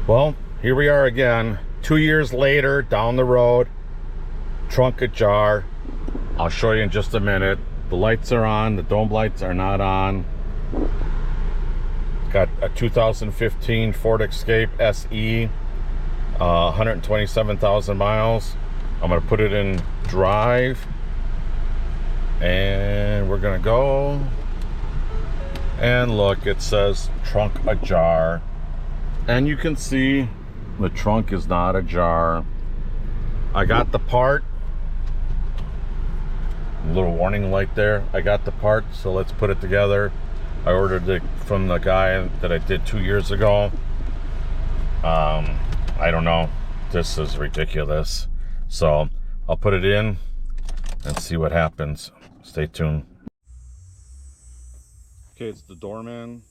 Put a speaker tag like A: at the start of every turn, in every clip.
A: Well, here we are again, 2 years later, down the road, trunk ajar. I'll show you in just a minute. The lights are on, the dome lights are not on. Got a 2015 Ford Escape SE, 127,000 miles. I'm gonna put it in drive, and we're gonna go. And look, it says trunk ajar. And you can see the trunk is not ajar. I got the part. A little warning light there. I got the part, so let's put it together. I ordered it from the guy that I did 2 years ago. I don't know. This is ridiculous. So I'll put it in and see what happens. Stay tuned. Okay, it's the Doorman.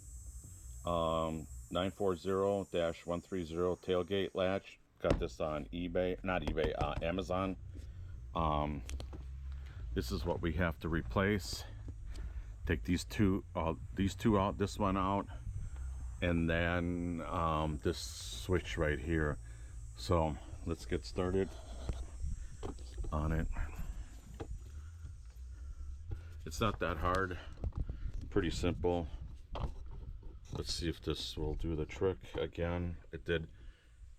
A: 940-130 tailgate latch. Got this on eBay, not eBay, Amazon. This is what we have to replace. Take these two out, this one out, and then this switch right here. So let's get started on it. It's not that hard, pretty simple. Let's see if this will do the trick again. It did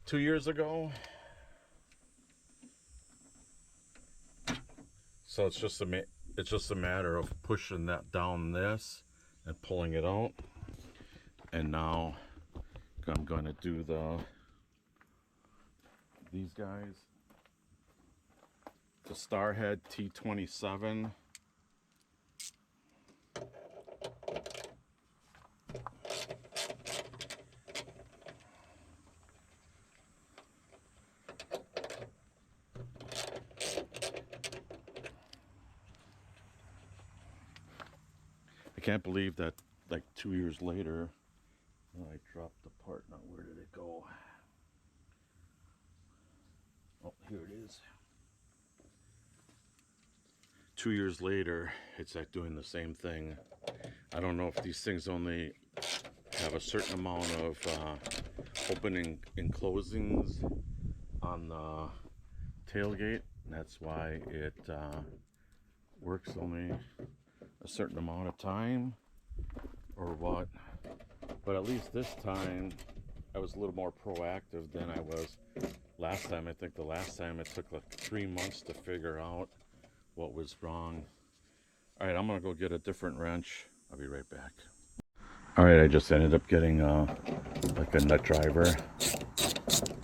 A: 2 years ago. So it's just a matter of pushing that down this and pulling it out. And now I'm going to do these guys. The Starhead T27. I can't believe that like 2 years later, I dropped the part. Now where did it go? Oh, here it is. 2 years later, it's like doing the same thing. I don't know if these things only have a certain amount of opening and closings on the tailgate. That's why it works only a certain amount of time, or what. But at least this time I was a little more proactive than I was last time. I think the last time it took like 3 months to figure out what was wrong. All right, I'm gonna go get a different wrench. I'll be right back. All right, I just ended up getting like a nut driver,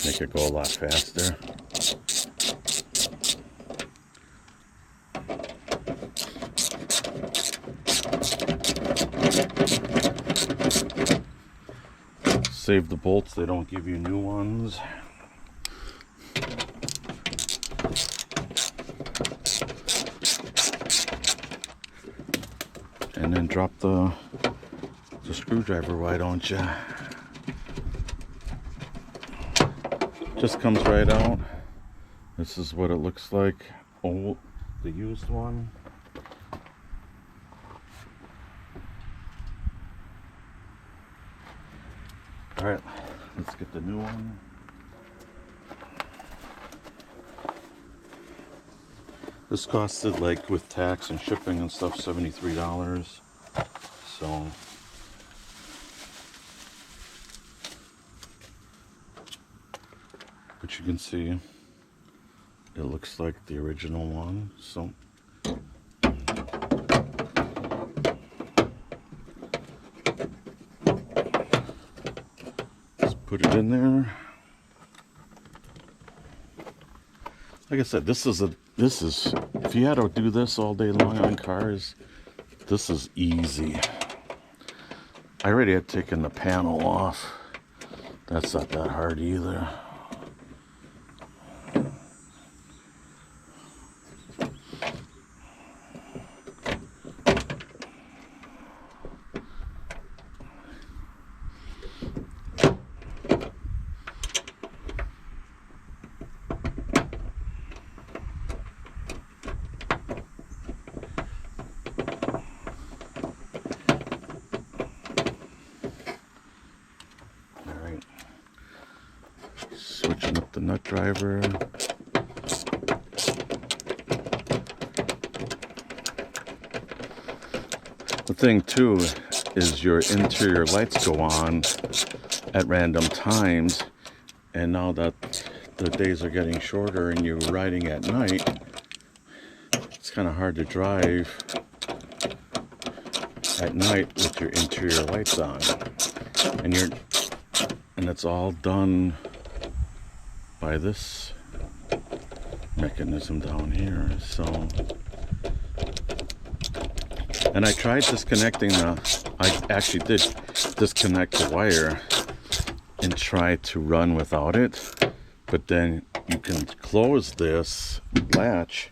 A: make it go a lot faster. Save the bolts, they don't give you new ones. And then drop the screwdriver, why don't you? Just comes right out. This is what it looks like. Oh, the used one. All right, let's get the new one. This costed, like with tax and shipping and stuff, $73. So but you can see it looks like the original one. So let's put it in there. Like I said, this is if you had to do this all day long on cars, this is easy. I already had taken the panel off. That's not that hard either. the nut driver. The thing too is your interior lights go on at random times, and now that the days are getting shorter and you're riding at night, it's kind of hard to drive at night with your interior lights on, and it's all done by this mechanism down here. So, and I tried disconnecting I actually did disconnect the wire and try to run without it, but then you can close this latch,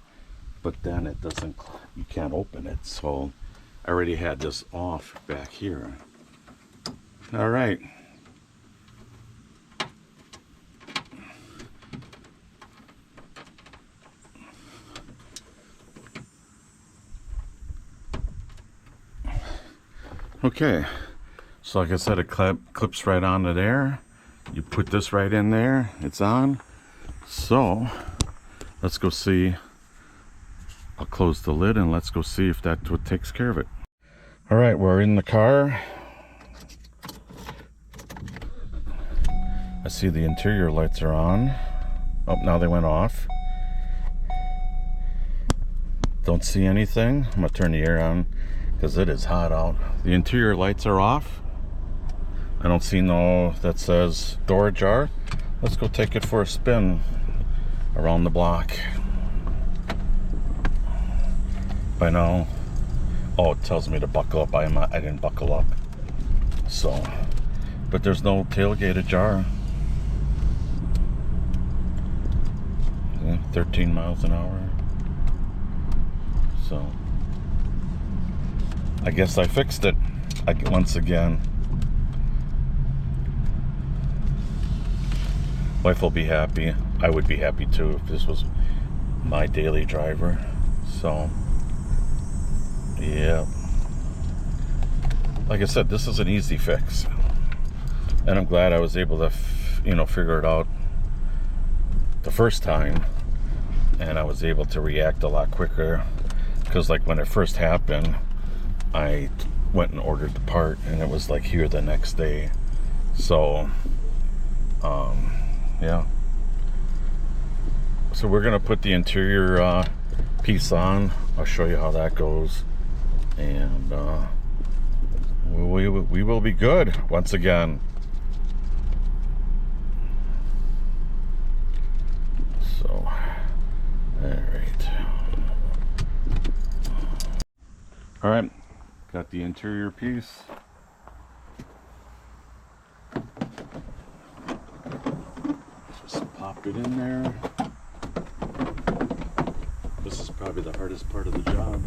A: but then it doesn't, you can't open it. So I already had this off back here. All right. Okay, so like I said, it clips right onto there. You put this right in there, it's on. So let's go see. I'll close the lid and let's go see if that's what takes care of it. All right, we're in the car. I see the interior lights are on. Oh, now they went off. Don't see anything. I'm gonna turn the air on because it is hot out. The interior lights are off. I don't see no that says door ajar. Let's go take it for a spin around the block. By now, oh, it tells me to buckle up. I didn't buckle up. So, but there's no tailgate ajar. 13 miles an hour. So I guess I fixed it once again. Wife will be happy. I would be happy too if this was my daily driver. So yeah, like I said, this is an easy fix, and I'm glad I was able to figure it out the first time, and I was able to react a lot quicker, because like when it first happened, I went and ordered the part and it was like here the next day. So yeah, so we're gonna put the interior piece on. I'll show you how that goes, and we will be good once again. So all right, got the interior piece. Just pop it in there. This is probably the hardest part of the job.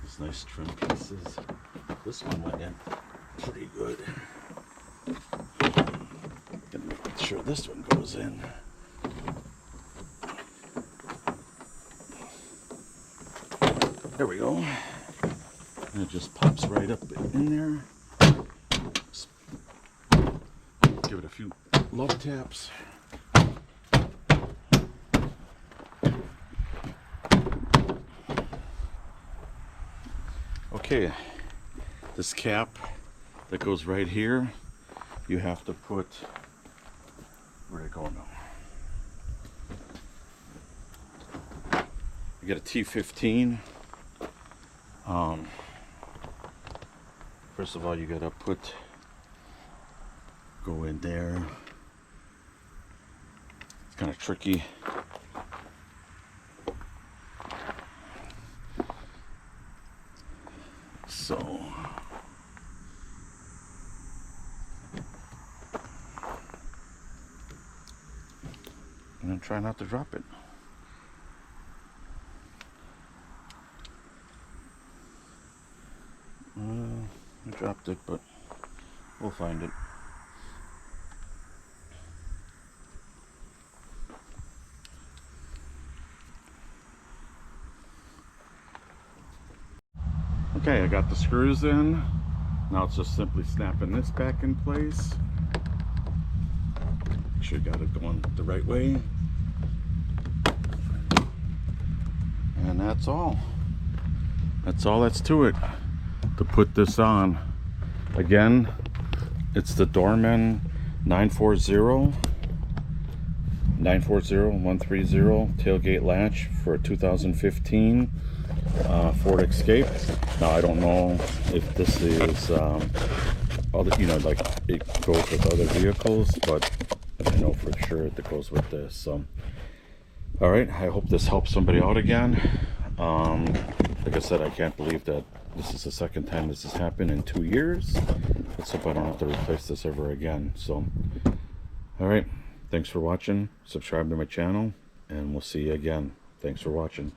A: These nice trim pieces. This one went in pretty good. Gonna make sure this one goes in. There we go. And it just pops right up in there. Give it a few love taps. Okay, this cap that goes right here, you have to put, where'd it go now? You get a T15. First of all, you gotta go in there. It's kind of tricky. So I'm gonna try not to drop it. I dropped it, but we'll find it. Okay, I got the screws in. Now it's just simply snapping this back in place. Make sure you got it going the right way. And that's all. That's all that's to it to put this on. Again, it's the Dorman 940 130 tailgate latch for a 2015 Ford Escape. Now I don't know if this is other, you know, like it goes with other vehicles, but I know for sure it goes with this. So all right, I hope this helps somebody out again. Like I said, I can't believe that this is the second time this has happened in 2 years. Let's hope I don't have to replace this ever again. So all right, thanks for watching. Subscribe to my channel and we'll see you again. Thanks for watching.